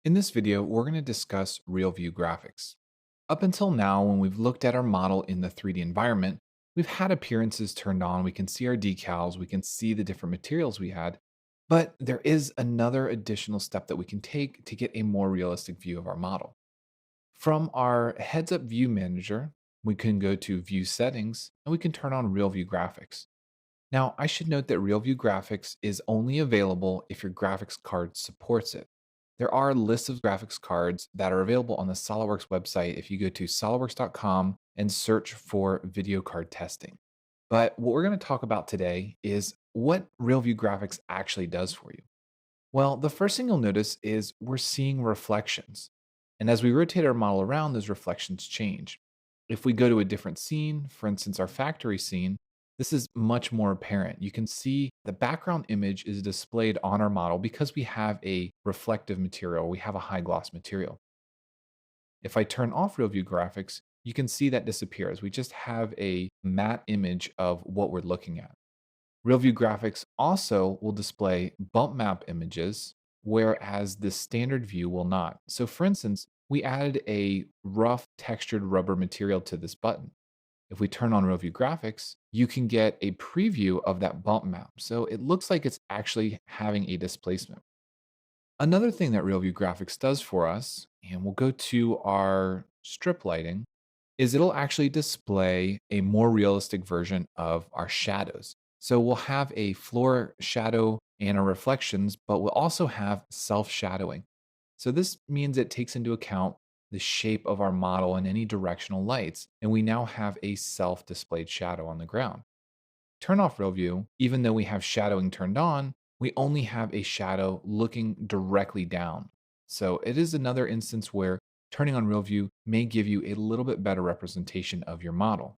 In this video, we're going to discuss real view graphics. Up until now, when we've looked at our model in the 3D environment, we've had appearances turned on. We can see our decals, we can see the different materials we had, but there is another additional step that we can take to get a more realistic view of our model. From our heads up view manager, we can go to view settings and we can turn on real view graphics. Now, I should note that RealView Graphics is only available if your graphics card supports it. There are lists of graphics cards that are available on the SOLIDWORKS website if you go to solidworks.com and search for video card testing. But what we're going to talk about today is what RealView Graphics actually does for you. Well, the first thing you'll notice is we're seeing reflections. And as we rotate our model around, those reflections change. If we go to a different scene, for instance, our factory scene, this is much more apparent. You can see the background image is displayed on our model because we have a reflective material, we have a high gloss material. If I turn off Real View Graphics, you can see that disappears. We just have a matte image of what we're looking at. RealView Graphics also will display bump map images, whereas the standard view will not. So for instance, we added a rough textured rubber material to this button. If we turn on RealView Graphics, you can get a preview of that bump map. So it looks like it's actually having a displacement. Another thing that RealView Graphics does for us, and we'll go to our strip lighting, is it'll actually display a more realistic version of our shadows. So we'll have a floor shadow and our reflections, but we'll also have self shadowing. So this means it takes into account the shape of our model and any directional lights, and we now have a self displayed shadow on the ground. Turn off real view, even though we have shadowing turned on, we only have a shadow looking directly down. So it is another instance where turning on real view may give you a little bit better representation of your model.